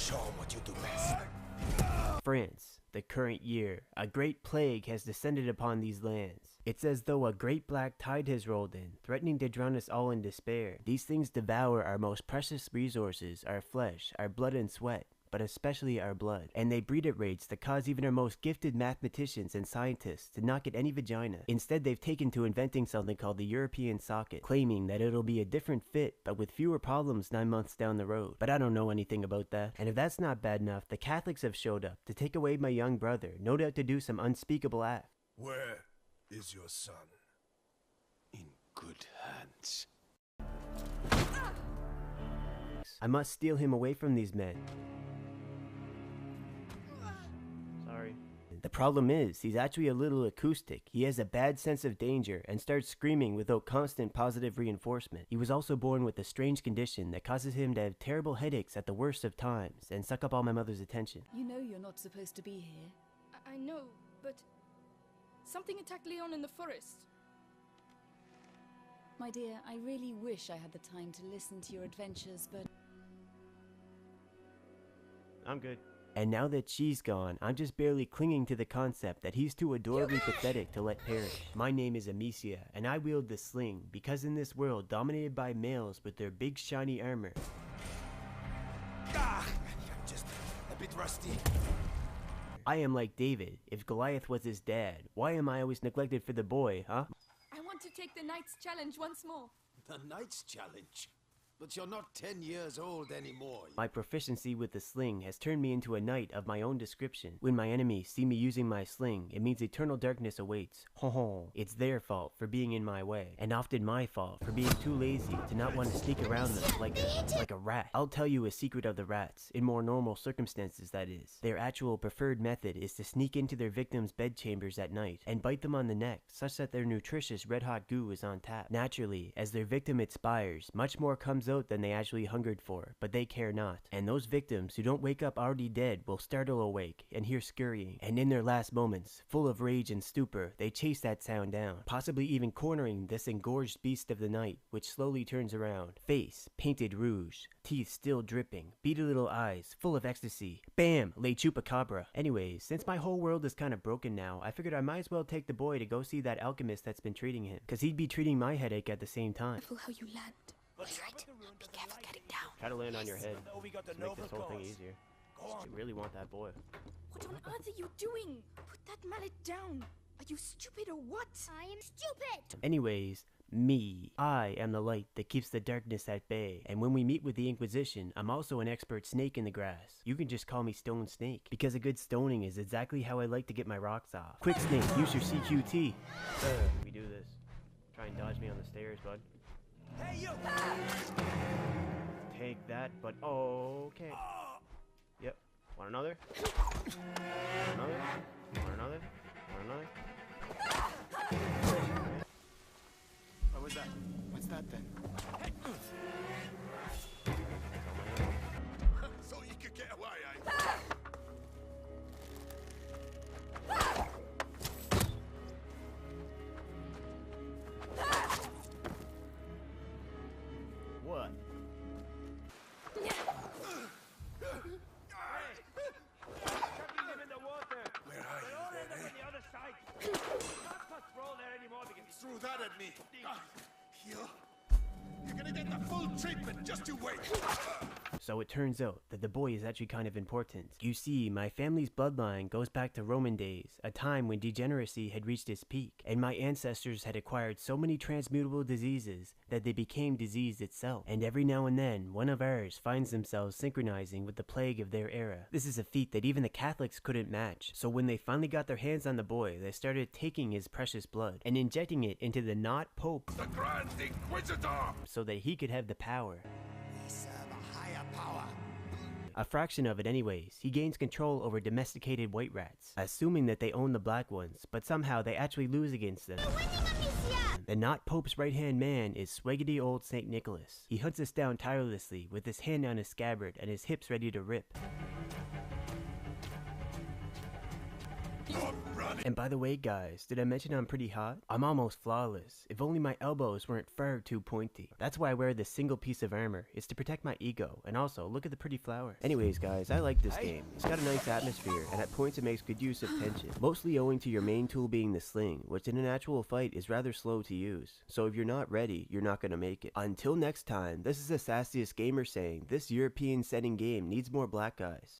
Show 'em what you do best. France, the current year, a great plague has descended upon these lands. It's as though a great black tide has rolled in, threatening to drown us all in despair. These things devour our most precious resources, our flesh, our blood and sweat, but especially our blood. And they breed at rates that cause even our most gifted mathematicians and scientists to not get any vagina. Instead, they've taken to inventing something called the European socket, claiming that it'll be a different fit, but with fewer problems 9 months down the road. But I don't know anything about that. And if that's not bad enough, the Catholics have showed up to take away my young brother, no doubt to do some unspeakable act. Where is your son? In good hands. I must steal him away from these men. Sorry. The problem is, he's actually a little acoustic. He has a bad sense of danger and starts screaming without constant positive reinforcement. He was also born with a strange condition that causes him to have terrible headaches at the worst of times and suck up all my mother's attention. You know you're not supposed to be here. I know, but something attacked Leon in the forest. My dear, I really wish I had the time to listen to your adventures, but... I'm good. And now that she's gone, I'm just barely clinging to the concept that he's too adorably pathetic to let perish. My name is Amicia, and I wield the sling, because in this world dominated by males with their big shiny armor, I'm just a bit rusty. I am like David. If Goliath was his dad, why am I always neglected for the boy, huh? I want to take the Knight's Challenge once more. The Knight's Challenge? But you're not 10 years old anymore. My proficiency with the sling has turned me into a knight of my own description. When my enemies see me using my sling, it means eternal darkness awaits. Ho ho. It's their fault for being in my way, and often my fault for being too lazy to not want to sneak around them like a rat. I'll tell you a secret of the rats, in more normal circumstances that is. Their actual preferred method is to sneak into their victims' bedchambers at night and bite them on the neck such that their nutritious red-hot goo is on tap. Naturally, as their victim expires, much more comes out than they actually hungered for, but they care not. And those victims who don't wake up already dead will startle awake and hear scurrying, and in their last moments, full of rage and stupor, they chase that sound down, possibly even cornering this engorged beast of the night, which slowly turns around. Face painted rouge, teeth still dripping, beady little eyes, full of ecstasy. Bam! Lay chupacabra. Anyways, since my whole world is kind of broken now, I figured I might as well take the boy to go see that alchemist that's been treating him, cause he'd be treating my headache at the same time. Careful how you land. That's right. Be careful getting down. Try to land on your head to make this whole thing easier. You really want that boy. What on earth are you doing? Put that mallet down. Are you stupid or what? I am stupid! Anyways, me. I am the light that keeps the darkness at bay. And when we meet with the Inquisition, I'm also an expert snake in the grass. You can just call me Stone Snake, because a good stoning is exactly how I like to get my rocks off. Quick Snake, use your CQT. We do this. Try and dodge me on the stairs, bud. Hey, you! Take that, but okay. Yep. Want another? Want another? Want another? Want another? What was that? What's that then? So you could get away, eh? What? Where are you, then, eh? Threw that at me. You're gonna get the full treatment, just you wait. So it turns out that the boy is actually kind of important. You see, my family's bloodline goes back to Roman days, a time when degeneracy had reached its peak, and my ancestors had acquired so many transmutable diseases that they became disease itself. And every now and then, one of ours finds themselves synchronizing with the plague of their era. This is a feat that even the Catholics couldn't match, so when they finally got their hands on the boy, they started taking his precious blood and injecting it into the not Pope, The Grand Inquisitor! so that he could have the power. We serve a higher power. A fraction of it anyways. He gains control over domesticated white rats, assuming that they own the black ones, but somehow they actually lose against them. The not Pope's right-hand man is swaggedy old St. Nicholas. He hunts us down tirelessly with his hand on his scabbard and his hips ready to rip. You're running And by the way guys, did I mention I'm pretty hot? I'm almost flawless. If only my elbows weren't far too pointy. That's why I wear this single piece of armor. It's to protect my ego, and also, look at the pretty flowers. Anyways guys, I like this game. It's got a nice atmosphere, and at points it makes good use of tension. Mostly owing to your main tool being the sling, which in an actual fight is rather slow to use. So if you're not ready, you're not gonna make it. Until next time, this is the sassiest gamer saying, this European setting game needs more black guys.